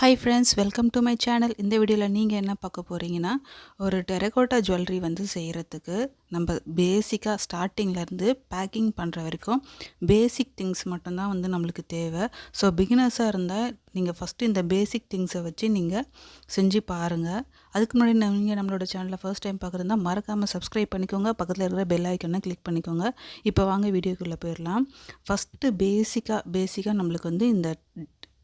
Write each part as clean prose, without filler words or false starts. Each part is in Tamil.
Hi friends, welcome to my channel. இந்த வீடியோவில் நீங்கள் என்ன பார்க்க போகிறீங்கன்னா, ஒரு டெரகோட்டா ஜுவல்லரி வந்து செய்கிறதுக்கு நம்ம பேசிக்காக ஸ்டார்டிங்லேருந்து பேக்கிங் பண்ணுற வரைக்கும் பேசிக் திங்ஸ் மட்டும்தான் வந்து நம்மளுக்கு தேவை. ஸோ பிகினர்ஸாக இருந்தால் நீங்கள் ஃபஸ்ட்டு இந்த பேசிக் திங்ஸை வச்சு நீங்கள் செஞ்சு பாருங்கள். அதுக்கு முன்னாடி நீங்கள் நம்மளோட சேனலை ஃபர்ஸ்ட் டைம் பார்க்குறதா மறக்காமல் சப்ஸ்கிரைப் பண்ணிக்கோங்க. பக்கத்தில் இருக்கிற பெல் ஐக்கனை கிளிக் பண்ணிக்கோங்க. இப்போ வாங்க வீடியோக்குள்ளே போயிடலாம். ஃபஸ்ட்டு பேசிக்காக நம்மளுக்கு வந்து இந்த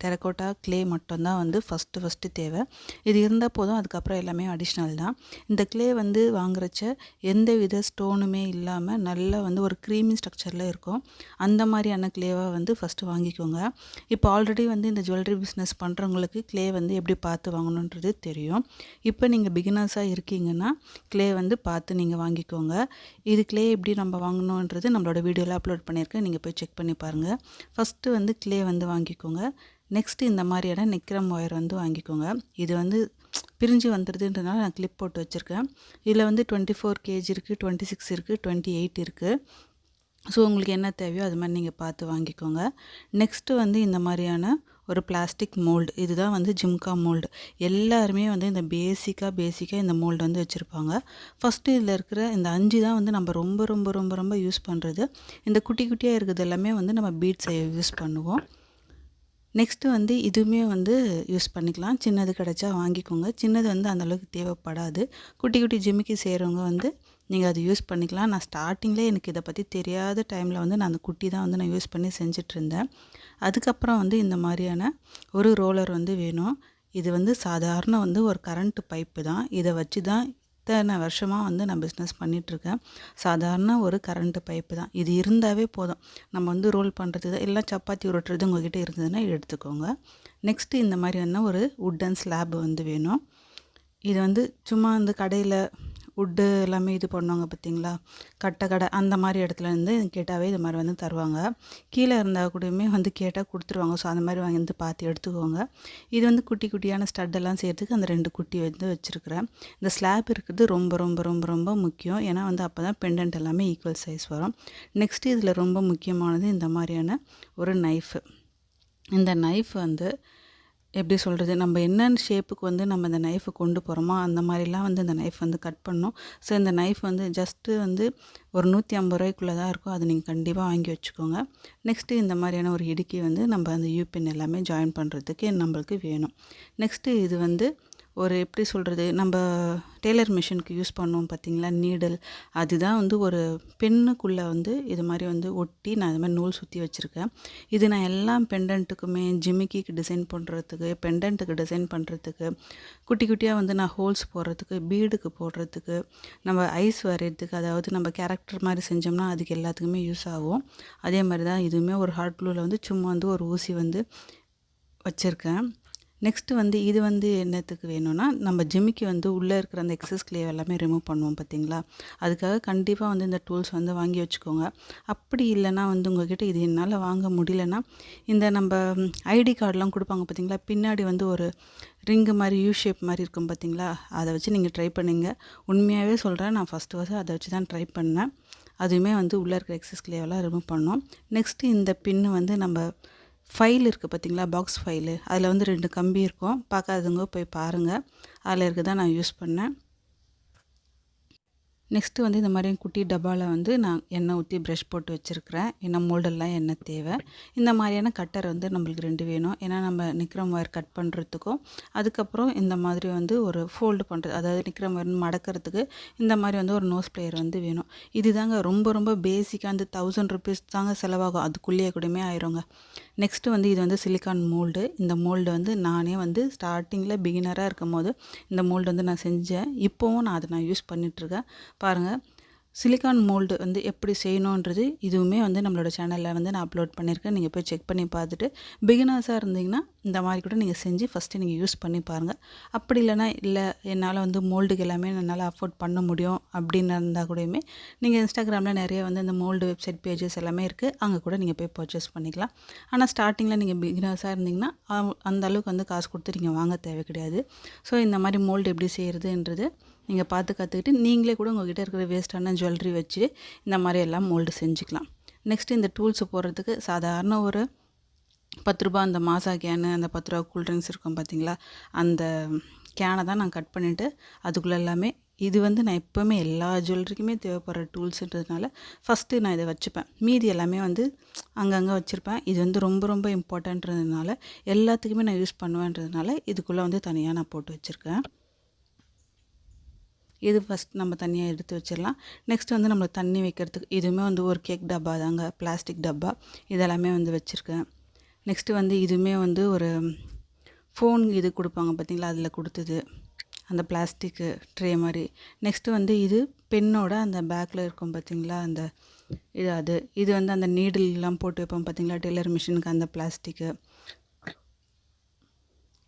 டெரகோட்டா க்ளே மட்டும்தான் வந்து ஃபஸ்ட்டு தேவை. இது இருந்தால் போதும், அதுக்கப்புறம் எல்லாமே அடிஷ்னல் தான். இந்த க்ளே வந்து வாங்குறச்ச எந்த வித ஸ்டோனுமே இல்லாமல் நல்லா வந்து ஒரு க்ரீமி ஸ்ட்ரக்சரில் இருக்கும். அந்த மாதிரியான க்ளேவாக வந்து ஃபஸ்ட்டு வாங்கிக்கோங்க. இப்போ ஆல்ரெடி வந்து இந்த ஜுவல்லரி பிஸ்னஸ் பண்ணுறவங்களுக்கு க்ளே வந்து எப்படி பார்த்து வாங்கணுன்றது தெரியும். இப்போ நீங்கள் பிகினர்ஸாக இருக்கீங்கன்னா க்ளே வந்து பார்த்து நீங்கள் வாங்கிக்கோங்க. இது க்ளே எப்படி நம்ம வாங்கணுன்றது நம்மளோட வீடியோவில் அப்லோட் பண்ணியிருக்கேன், நீங்கள் போய் செக் பண்ணி பாருங்கள். ஃபஸ்ட்டு வந்து க்ளே வந்து வாங்கிக்கோங்க. நெக்ஸ்ட்டு இந்த மாதிரியான நிக்ரம் ஒயர் வந்து வாங்கிக்கோங்க. இது வந்து பிரிஞ்சு வந்துடுதுன்றதுனால நான் கிளிப் போட்டு வச்சுருக்கேன். இதில் வந்து 24 கேஜி இருக்குது, 26 இருக்குது, 28 இருக்குது. ஸோ உங்களுக்கு என்ன தேவையோ அது மாதிரி நீங்கள் பார்த்து வாங்கிக்கோங்க. நெக்ஸ்ட்டு வந்து இந்த மாதிரியான ஒரு பிளாஸ்டிக் மோல்டு, இதுதான் வந்து ஜிம்கா மோல்டு. எல்லாருமே வந்து இந்த பேசிக்காக இந்த மோல்டு வந்து வச்சுருப்பாங்க. ஃபஸ்ட்டு இதில் இருக்கிற இந்த 5 தான் வந்து நம்ம ரொம்ப யூஸ் பண்ணுறது. இந்த குட்டியாக இருக்கிறது எல்லாமே வந்து நம்ம பீட்ஸை யூஸ் பண்ணுவோம். நெக்ஸ்ட்டு வந்து இதுவுமே வந்து யூஸ் பண்ணிக்கலாம். சின்னது கிடச்சா வாங்கிக்கோங்க. சின்னது வந்து அந்தளவுக்கு தேவைப்படாது. குட்டி ஜிம்மிக்கு செய்கிறவங்க வந்து நீங்கள் அது யூஸ் பண்ணிக்கலாம். நான் ஸ்டார்டிங்லேயே எனக்கு இதை பற்றி தெரியாத டைமில் வந்து நான் அந்த குட்டி தான் வந்து நான் யூஸ் பண்ணி செஞ்சிட்ருந்தேன். அதுக்கப்புறம் வந்து இந்த மாதிரியான ஒரு ரோலர் வந்து வேணும். இது வந்து சாதாரண வந்து ஒரு கரண்ட்டு பைப்பு தான். இதை வச்சு தான் இத்தனை வருஷமாக வந்து நான் பிஸ்னஸ் பண்ணிகிட்ருக்கேன். சாதாரண ஒரு கரண்ட்டு பைப்பு தான். இது இருந்தாவே போதும், நம்ம வந்து ரோல் பண்ணுறது எல்லாம் சப்பாத்தி உருட்டுறது உங்கள்கிட்ட இருந்ததுன்னா எடுத்துக்கோங்க. நெக்ஸ்ட்டு இந்த மாதிரியான ஒரு வுட்டன் ஸ்லாப் வந்து வேணும். இது வந்து சும்மா அந்த கடையில் வுட்டு எல்லாமே இது பண்ணுவாங்க பார்த்தீங்களா, கடை அந்த மாதிரி இடத்துலேருந்து கேட்டாவே இது மாதிரி வந்து தருவாங்க. கீழே இருந்தால் கூடயுமே வந்து கேட்டால் கொடுத்துருவாங்க. ஸோ அந்த மாதிரி வாங்கி வந்து பார்த்து எடுத்துக்கோங்க. இது வந்து குட்டியான ஸ்டட்டெல்லாம் செய்கிறதுக்கு அந்த 2 குட்டி வந்து வச்சுருக்கிறேன். இந்த ஸ்லாப் இருக்கிறது ரொம்ப முக்கியம். ஏன்னா வந்து அப்போ தான் பெண்டன்ட் எல்லாமே ஈக்குவல் சைஸ் வரும். நெக்ஸ்ட்டு இதில் ரொம்ப முக்கியமானது இந்த மாதிரியான ஒரு நைஃபு. இந்த நைஃப் வந்து எப்படி சொல்கிறது, நம்ம என்னென்ன ஷேப்புக்கு வந்து நம்ம இந்த நைஃபை கொண்டு போகிறோமோ அந்த மாதிரிலாம் வந்து இந்த நைஃப் வந்து கட் பண்ணணும். ஸோ இந்த நைஃப் வந்து ஜஸ்ட்டு வந்து ஒரு 150 ரூபாய்க்குள்ளே தான் இருக்கும். அது நீங்கள் கண்டிப்பாக வாங்கி வச்சுக்கோங்க. நெக்ஸ்ட்டு இந்த மாதிரியான ஒரு இடுக்கி வந்து நம்ம அந்த யூபின் எல்லாமே ஜாயின் பண்ணுறதுக்கு நம்மளுக்கு வேணும். நெக்ஸ்ட்டு இது வந்து ஒரு எப்படி சொல்கிறது, நம்ம டெய்லர் மிஷினுக்கு யூஸ் பண்ணுவோம் பார்த்திங்களா, நீடல். அதுதான் வந்து ஒரு பெண்ணுக்குள்ளே வந்து இது மாதிரி வந்து ஒட்டி நான் இது மாதிரி நூல் சுற்றி வச்சுருக்கேன். இது நான் எல்லாம் பெண்டன்ட்டுக்குமே, ஜிமிக்கிக்கு டிசைன் பண்ணுறதுக்கு, பெண்டன்ட்டுக்கு டிசைன் பண்ணுறதுக்கு, குட்டியாக வந்து நான் ஹோல்ஸ் போடுறதுக்கு, பீடுக்கு போடுறதுக்கு, நம்ம ஐஸ் வரைகிறதுக்கு, அதாவது நம்ம கேரக்டர் மாதிரி செஞ்சோம்னா அதுக்கு எல்லாத்துக்குமே யூஸ் ஆகும். அதே மாதிரி தான் இதுவுமே ஒரு ஹாட் க்ளூவில் வந்து சும்மா வந்து ஒரு ஊசி வந்து வச்சுருக்கேன். நெக்ஸ்ட்டு வந்து இது வந்து என்னத்துக்கு வேணும்னா, நம்ம ஜிம்மிக்கு வந்து உள்ளே இருக்கிற அந்த எக்ஸஸ் க்ளே எல்லாமே ரிமூவ் பண்ணுவோம் பார்த்திங்களா, அதுக்காக கண்டிப்பாக வந்து இந்த டூல்ஸ் வந்து வாங்கி வச்சுக்கோங்க. அப்படி இல்லைனா வந்து உங்கள்கிட்ட இது என்னால் வாங்க முடியலன்னா, இந்த நம்ம ஐடி கார்டெலாம் கொடுப்பாங்க பார்த்திங்களா, பின்னாடி வந்து ஒரு ரிங்கு மாதிரி யூ ஷேப் மாதிரி இருக்கும் பார்த்திங்களா, அதை வச்சு நீங்கள் ட்ரை பண்ணிங்க. உண்மையாகவே சொல்கிறேன், நான் ஃபஸ்ட்டு அதை வச்சு தான் ட்ரை பண்ணேன். அதுவுமே வந்து உள்ளே இருக்கிற எக்ஸஸ் க்ளேவெல்லாம் ரிமூவ் பண்ணோம். நெக்ஸ்ட்டு இந்த பின்னு வந்து நம்ம ஃபைல் இருக்குது பார்த்திங்களா, பாக்ஸ் ஃபைலு, அதில் வந்து 2 கம்பி இருக்கும். பார்க்காதவங்க போய் பாருங்கள், அதில் இருக்க தான் நான் யூஸ் பண்ணேன். நெக்ஸ்ட்டு வந்து இந்த மாதிரி குட்டி டப்பாவில் வந்து நான் எண்ணெய் ஊற்றி ப்ரஷ் போட்டு வச்சுருக்கிறேன். ஏன்னா மோல்டெல்லாம் எண்ணெய் தேவை. இந்த மாதிரியான கட்டர் வந்து நம்மளுக்கு 2 வேணும். ஏன்னா நம்ம நிக்ரம் ஒயர் கட் பண்ணுறதுக்கும், அதுக்கப்புறம் இந்த மாதிரி வந்து ஒரு ஃபோல்டு பண்ணுறது, அதாவது நிக்ரம் ஒயர் மடக்கிறதுக்கு இந்த மாதிரி வந்து ஒரு நோஸ் பிளேயர் வந்து வேணும். இது தாங்க ரொம்ப பேசிக்காக அந்த 1000 ருபீஸ் தாங்க செலவாகும், அதுக்குள்ளேயே கூடமே ஆயிருங்க. நெக்ஸ்ட்டு வந்து இது வந்து சிலிக்கான் மோல்டு. இந்த மோல்டு வந்து நானே வந்து ஸ்டார்டிங்கில் பிகினராக இருக்கும் போது இந்த மோல்டு வந்து நான் செஞ்சேன். இப்போவும் நான் அதை யூஸ் பண்ணிகிட்ருக்கேன். பாருங்கள், சிலிக்கான் மோல்டு வந்து எப்படி செய்யணுன்றது இதுவுமே வந்து நம்மளோட சேனலில் வந்து நான் அப்லோட் பண்ணியிருக்கேன். நீங்கள் போய் செக் பண்ணி பார்த்துட்டு பிகினர்ஸாக இருந்தீங்கன்னா இந்த மாதிரி கூட நீங்கள் செஞ்சு ஃபஸ்ட்டு நீங்கள் யூஸ் பண்ணி பாருங்கள். அப்படி இல்லைனா, இல்லை என்னால் வந்து மோல்டுக்கு எல்லாமே என்னால் அஃபோர்ட் பண்ண முடியும் அப்படின்னு இருந்தால் கூடயுமே நீங்கள் இன்ஸ்டாகிராமில் நிறைய வந்து இந்த மோல்டு வெப்சைட் பேஜஸ் எல்லாமே இருக்குது, அங்கே கூட நீங்கள் போய் பர்ச்சேஸ் பண்ணிக்கலாம். ஆனால் ஸ்டார்டிங்கில் நீங்கள் பிகினர்ஸாக இருந்தீங்கன்னா அந்த அளவுக்கு வந்து காசு கொடுத்து நீங்கள் வாங்க தேவை கிடையாது. ஸோ இந்த மாதிரி மோல்டு எப்படி செய்கிறதுன்றது நீங்கள் பார்த்து கற்றுக்கிட்டு நீங்களே கூட உங்கள்கிட்ட இருக்கிற வேஸ்ட்டான ஜுவல்லரி வச்சு இந்த மாதிரி எல்லாம் மோல்டு செஞ்சுக்கலாம். நெக்ஸ்ட்டு இந்த டூல்ஸு போடுறதுக்கு சாதாரண ஒரு ரூ. 10 அந்த மாசா கேனு, அந்த ரூ. 10 கூல் ட்ரிங்க்ஸ் இருக்கும் பார்த்தீங்களா, அந்த கேனை தான் நான் கட் பண்ணிவிட்டு அதுக்குள்ளே எல்லாமே இது வந்து நான் எப்போவுமே எல்லா ஜுவல்லரிக்குமே தேவைப்படுற டூல்ஸுன்றதுனால ஃபஸ்ட்டு நான் இதை வச்சுப்பேன். மீதி எல்லாமே வந்து அங்கங்கே வச்சுருப்பேன். இது வந்து ரொம்ப ரொம்ப இம்பார்ட்டன்றதுனால எல்லாத்துக்குமே நான் யூஸ் பண்ணுவேன்றதுனால இதுக்குள்ளே வந்து தனியாக நான் போட்டு வச்சுருக்கேன். இது ஃபஸ்ட் நம்ம தனியாக எடுத்து வச்சிடலாம். நெக்ஸ்ட் வந்து நம்மளுக்கு தண்ணி வைக்கிறதுக்கு இதுவுமே வந்து ஒரு கேக் டப்பா தாங்க, பிளாஸ்டிக் டப்பா. இதெல்லாமே வந்து வச்சுருக்கேன். நெக்ஸ்ட்டு வந்து இதுவுமே வந்து ஒரு ஃபோன் இது கொடுப்பாங்க பார்த்தீங்களா, அதில் கொடுத்தது அந்த பிளாஸ்டிக்கு ட்ரே மாதிரி. நெக்ஸ்ட்டு வந்து இது பெண்ணோட அந்த பேக்கில் இருக்கும் பார்த்தீங்களா, அந்த இது வந்து அந்த நீடில்லாம் போட்டு வைப்போம் பார்த்தீங்களா டெய்லர் மிஷினுக்கு, அந்த பிளாஸ்டிக்கு.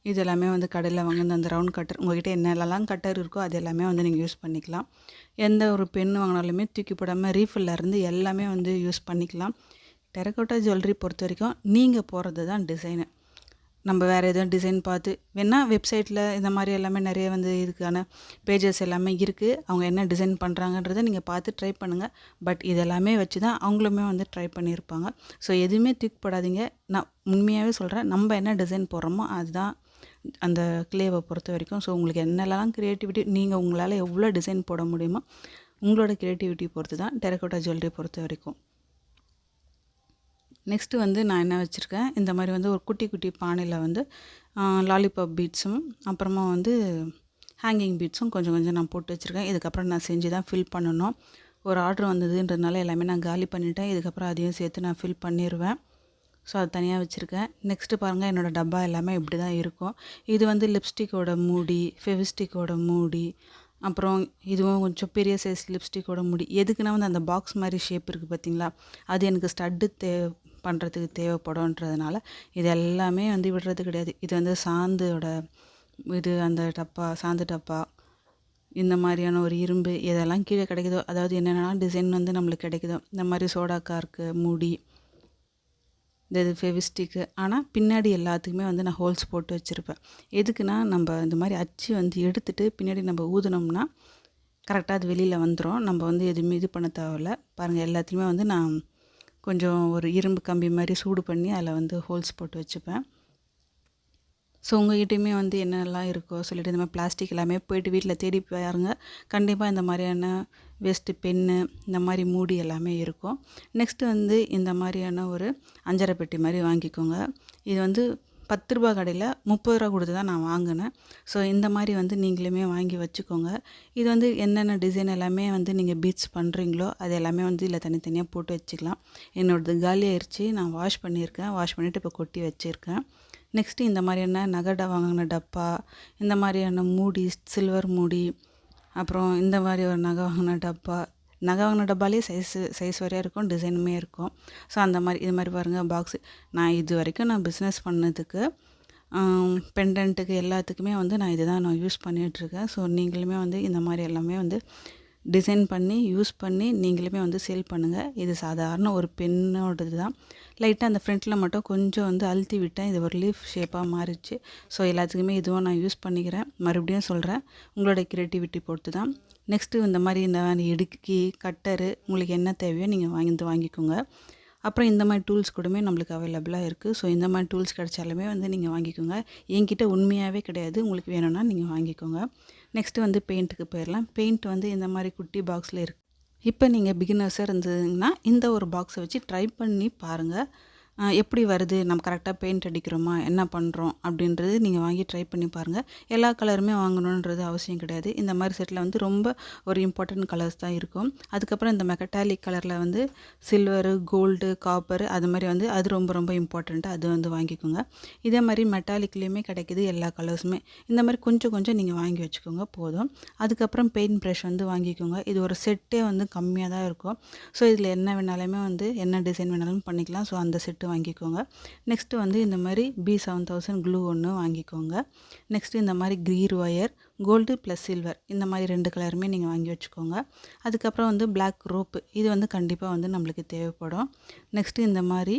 இது எல்லாமே வந்து கடையில் வாங்கின அந்த ரவுண்ட் கட்டர், உங்கள்கிட்ட என்னெல்லாம் கட்டர் இருக்கோ அது எல்லாமே வந்து நீங்கள் யூஸ் பண்ணிக்கலாம். எந்த ஒரு பென் வாங்கினாலுமே தூக்கி போடாமல் ரீஃபில்லேருந்து எல்லாமே வந்து யூஸ் பண்ணிக்கலாம். டெரகோட்டா ஜுவல்லரி பொறுத்த வரைக்கும் நீங்கள் போகிறது தான் டிசைனு. நம்ம வேறு எதுவும் டிசைன் பார்த்து வேணால் வெப்சைட்டில் இந்த மாதிரி எல்லாமே நிறைய வந்து இதுக்கான பேஜஸ் எல்லாமே இருக்குது. அவங்க என்ன டிசைன் பண்ணுறாங்கன்றதை நீங்கள் பார்த்து ட்ரை பண்ணுங்கள். பட் இதெல்லாமே வச்சு தான் அவங்களுமே வந்து ட்ரை பண்ணியிருப்பாங்க. ஸோ எதுவுமே தூக்கி போடாதீங்க. நான் உண்மையாகவே சொல்கிறேன், நம்ம என்ன டிசைன் போடுறோமோ அதுதான் அந்த கிளேவை பொறுத்த வரைக்கும். ஸோ உங்களுக்கு என்னெல்லாம் க்ரியேட்டிவிட்டி, நீங்கள் உங்களால் எவ்வளோ டிசைன் போட முடியுமோ உங்களோட க்ரியேட்டிவிட்டி பொறுத்து தான் டெரகோட்டா ஜுவல்லரி பொறுத்த வரைக்கும். நெக்ஸ்ட்டு வந்து நான் என்ன வச்சுருக்கேன், இந்த மாதிரி வந்து ஒரு குட்டி குட்டி பானையில் வந்து லாலிபாப் பீட்ஸும் அப்புறமா வந்து ஹேங்கிங் பீட்ஸும் கொஞ்சம் கொஞ்சம் நான் போட்டு வச்சுருக்கேன். இதுக்கப்புறம் நான் செஞ்சு தான் ஃபில் பண்ணணும். ஒரு ஆர்டர் வந்ததுன்றதுனால எல்லாமே நான் காலி பண்ணிவிட்டேன். இதுக்கப்புறம் அதையும் சேர்த்து நான் ஃபில் பண்ணிடுவேன். ஸோ அது தனியாக வச்சுருக்கேன். நெக்ஸ்ட்டு பாருங்கள், என்னோடய டப்பா எல்லாமே இப்படி தான் இருக்கும். இது வந்து லிப்ஸ்டிக்கோட மூடி, ஃபெவிஸ்டிக்கோட மூடி, அப்புறம் இதுவும் கொஞ்சம் பெரிய சைஸ் லிப்ஸ்டிக்கோட மூடி. எதுக்குன்னா வந்து அந்த பாக்ஸ் மாதிரி ஷேப் இருக்குது பார்த்தீங்களா, அது எனக்கு ஸ்டட்டு பண்ணுறதுக்கு தேவைப்படும்ன்றதுனால இது எல்லாமே வந்து விடுறது கிடையாது. இது வந்து சாந்தோட இது அந்த டப்பா, சாந்து டப்பா, இந்த மாதிரியான ஒரு இரும்பு எதெல்லாம் கீழே கிடைக்குதோ, அதாவது என்னென்னா டிசைன் வந்து நம்மளுக்கு கிடைக்குதோ, இந்த மாதிரி சோடா கார்க்கு மூடி, இது ஃபெவிஸ்டிக்கு. ஆனால் பின்னாடி எல்லாத்துக்குமே வந்து நான் ஹோல்ஸ் போட்டு வச்சுருப்பேன். எதுக்குன்னா நம்ம இந்த மாதிரி அச்சு வந்து எடுத்துகிட்டு பின்னாடி நம்ம ஊதுனோம்னா கரெக்டாக அது வெளியில் வந்துடும். நம்ம வந்து எதுவுமே இது பண்ண தேவையில்ல. பாருங்கள், எல்லாத்துலேயுமே வந்து நான் கொஞ்சம் ஒரு இரும்பு கம்பி மாதிரி சூடு பண்ணி அதில் வந்து ஹோல்ஸ் போட்டு வச்சுப்பேன். ஸோ உங்கள்கிட்டையுமே வந்து என்னெல்லாம் இருக்கோ சொல்லிவிட்டு இந்த மாதிரி பிளாஸ்டிக் எல்லாமே போய்ட்டு வீட்டில் தேடி பாருங்க. கண்டிப்பாக இந்த மாதிரியான வேஸ்ட்டு பென்னு, இந்த மாதிரி மூடி எல்லாமே இருக்கும். நெக்ஸ்ட்டு வந்து இந்த மாதிரியான ஒரு அஞ்சரை பெட்டி மாதிரி வாங்கிக்கோங்க. இது வந்து ரூ. 10 கடையில் ரூ. 30 கொடுத்து தான் நான் வாங்கினேன். ஸோ இந்த மாதிரி வந்து நீங்களுமே வாங்கி வச்சுக்கோங்க. இது வந்து என்னென்ன டிசைன் எல்லாமே வந்து நீங்கள் பீட்ஸ் பண்ணுறீங்களோ அது எல்லாமே வந்து இதில் தனித்தனியாக போட்டு வச்சுக்கலாம். என்னோடது காலியாகிடுச்சு, நான் வாஷ் பண்ணியிருக்கேன். வாஷ் பண்ணிவிட்டு இப்போ கொட்டி வச்சுருக்கேன். நெக்ஸ்ட்டு இந்த மாதிரியான நகை வாங்கின டப்பா, இந்த மாதிரியான மூடி, சில்வர் மூடி, அப்புறம் இந்த மாதிரி ஒரு நகை வாங்கின டப்பா. நகை வாங்கின டப்பாலே சைஸ் வரையாக இருக்கும், டிசைனுமே இருக்கும். ஸோ அந்த மாதிரி இது மாதிரி பாருங்கள் பாக்ஸு. நான் இது வரைக்கும் நான் பிஸ்னஸ் பண்ணதுக்கு பெண்டன்ட்டுக்கு எல்லாத்துக்குமே வந்து நான் இதை தான் நான் யூஸ் பண்ணிகிட்ருக்கேன். ஸோ நீங்களுமே வந்து இந்த மாதிரி எல்லாமே வந்து டிசைன் பண்ணி யூஸ் பண்ணி நீங்களுமே வந்து சேல் பண்ணுங்கள். இது சாதாரண ஒரு பெண்ணோடது தான். லைட்டாக அந்த ஃப்ரண்ட்டில் மட்டும் கொஞ்சம் வந்து அழுத்தி விட்டேன், இது ஒரு லீஃப் ஷேப்பாக மாறிடுச்சு. ஸோ எல்லாத்துக்குமே இதுவும் நான் யூஸ் பண்ணிக்கிறேன். மறுபடியும் சொல்கிறேன், உங்களோட க்ரியேட்டிவிட்டி பொறுத்து தான். நெக்ஸ்ட்டு இந்த மாதிரி இந்த இடுக்கி, கட்டரு, உங்களுக்கு என்ன தேவையோ நீங்கள் வாங்கிக்கோங்க. அப்புறம் இந்த மாதிரி டூல்ஸ் கூடமே நம்மளுக்கு அவைலபிளாக இருக்குது. ஸோ இந்த மாதிரி டூல்ஸ் கிடைச்சாலுமே வந்து நீங்கள் வாங்கிக்கோங்க. என்கிட்ட உண்மையாகவே கிடையாது, உங்களுக்கு வேணும்னா நீங்கள் வாங்கிக்கோங்க. நெக்ஸ்ட்டு வந்து பெயிண்ட்டுக்கு போயிடலாம். பெயிண்ட் வந்து இந்த மாதிரி குட்டி பாக்ஸில் இருக்குது. இப்போ நீங்கள் பிகினர்ஸாக இருந்ததுங்கன்னா இந்த ஒரு பாக்ஸை வச்சு ட்ரை பண்ணி பாருங்கள். எப்படி வருது, நம்ம கரெக்டாக பெயிண்ட் அடிக்கிறோமா, என்ன பண்ணுறோம் அப்படின்றது நீங்கள் வாங்கி ட்ரை பண்ணி பாருங்கள். எல்லா கலருமே வாங்கணுன்றது அவசியம் கிடையாது. இந்த மாதிரி செட்டில் வந்து ரொம்ப ஒரு இம்பார்ட்டன்ட் கலர்ஸ் தான் இருக்கும். அதுக்கப்புறம் இந்த மெட்டாலிக் கலரில் வந்து சில்வரு, கோல்டு, காப்பர், அது மாதிரி வந்து அது ரொம்ப ரொம்ப இம்பார்ட்டண்ட்டு, அது வந்து வாங்கிக்கோங்க. இதே மாதிரி மெட்டாலிக்லேயுமே கிடைக்கிது எல்லா கலர்ஸுமே. இந்த மாதிரி கொஞ்சம் கொஞ்சம் நீங்கள் வாங்கி வச்சுக்கோங்க போதும். அதுக்கப்புறம் பெயிண்ட் ப்ரஷ் வந்து வாங்கிக்கோங்க. இது ஒரு செட்டே வந்து கம்மியாக தான் இருக்கும். ஸோ இதில் என்ன வேணாலுமே வந்து என்ன டிசைன் வேணாலும் பண்ணிக்கலாம். ஸோ அந்த செட்டு வாங்கிக்கோங்க. நெக்ஸ்ட்டு வந்து இந்த மாதிரி B7000 க்ளூ ஒன்று வாங்கிக்கோங்க. நெக்ஸ்ட்டு இந்த மாதிரி க்ரீர் ஒயர், கோல்டு ப்ளஸ் சில்வர், இந்த மாதிரி 2 கலருமே நீங்கள் வாங்கி வச்சுக்கோங்க. அதுக்கப்புறம் வந்து பிளாக் ரோப்பு, இது வந்து கண்டிப்பாக வந்து நம்மளுக்கு தேவைப்படும். நெக்ஸ்ட்டு இந்த மாதிரி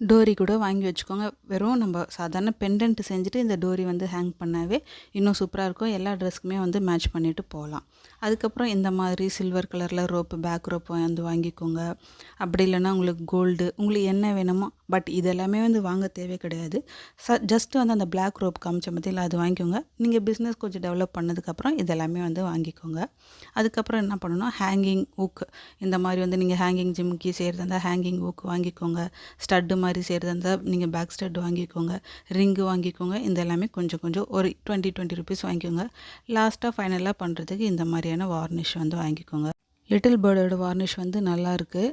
டோரி கூட வாங்கி வச்சுக்கோங்க. வெறும் நம்ம சாதாரண பெண்டன்ட் செஞ்சுட்டு இந்த டோரி வந்து ஹேங் பண்ணாவே இன்னும் சூப்பராக இருக்கும். எல்லா ட்ரெஸ்க்குமே வந்து மேட்ச் பண்ணிட்டு போகலாம். அதுக்கப்புறம் இந்த மாதிரி சில்வர் கலரில் ரோப்பு, பேக் ரோப் வந்து வாங்கிக்கோங்க. அப்படி இல்லைன்னா உங்களுக்கு கோல்டு, உங்களுக்கு என்ன வேணுமோ. பட் இதெல்லாமே வந்து வாங்க தேவை கிடையாது. ஜஸ்ட் வந்து அந்த பிளாக் ரோப் காமிச்ச பார்த்தீங்களா, அது வாங்கிக்கோங்க. நீங்கள் பிஸ்னஸ் கொஞ்சம் டெவலப் பண்ணதுக்கப்புறம் இதெல்லாமே வந்து வாங்கிக்கோங்க. அதுக்கப்புறம் என்ன பண்ணணும், ஹேங்கிங் ஊக், இந்த மாதிரி வந்து நீங்கள் ஹேங்கிங் ஜிம்கி செய்கிறதா இருந்தால் ஹேங்கிங் ஊக் வாங்கிக்கோங்க. ஸ்டட்டு மாதிரி செய்கிறதா இருந்தால் நீங்கள் பேக் ஸ்டட் வாங்கிக்கோங்க. ரிங்கு வாங்கிக்கோங்க. இந்த எல்லாமே கொஞ்சம் கொஞ்சம் ஒரு 20 ருபீஸ் வாங்கிக்கோங்க. லாஸ்ட்டாக ஃபைனலாக பண்ணுறதுக்கு இந்த மாதிரியான வார்னிஷ் வந்து வாங்கிக்கோங்க. லிட்டில் பேர்டோட வார்னிஷ் வந்து நல்லாயிருக்கு.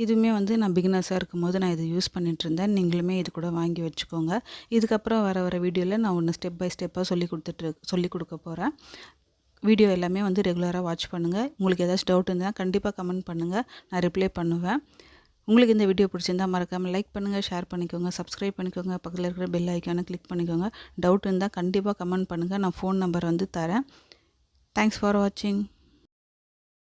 இதுவுமே வந்து நான் பிகினர்ஸாக இருக்கும்போது நான் இதை யூஸ் பண்ணிகிட்ருந்தேன். நீங்களுமே இது கூட வாங்கி வச்சுக்கோங்க. இதுக்கப்புறம் வர வீடியோவில் நான் ஒன்று ஸ்டெப் பை ஸ்டெப்பாக சொல்லி கொடுக்க போகிறேன். வீடியோ எல்லாமே வந்து ரெகுலராக வாட்ச் பண்ணுங்கள். உங்களுக்கு ஏதாச்சும் டவுட் இருந்தால் கண்டிப்பாக கமெண்ட் பண்ணுங்கள், நான் ரிப்ளை பண்ணுவேன். உங்களுக்கு இந்த வீடியோ பிடிச்சிருந்தால் மறக்காமல் லைக் பண்ணுங்கள், ஷேர் பண்ணிக்கோங்க, சப்ஸ்கிரைப் பண்ணிக்கோங்க, பக்கத்தில் இருக்கிற பெல் ஐக்கானை கிளிக் பண்ணிக்கோங்க. டவுட் இருந்தால் கண்டிப்பாக கமெண்ட் பண்ணுங்கள், நான் ஃபோன் நம்பர் வந்து தரேன். தேங்க்ஸ் ஃபார் வாட்சிங்.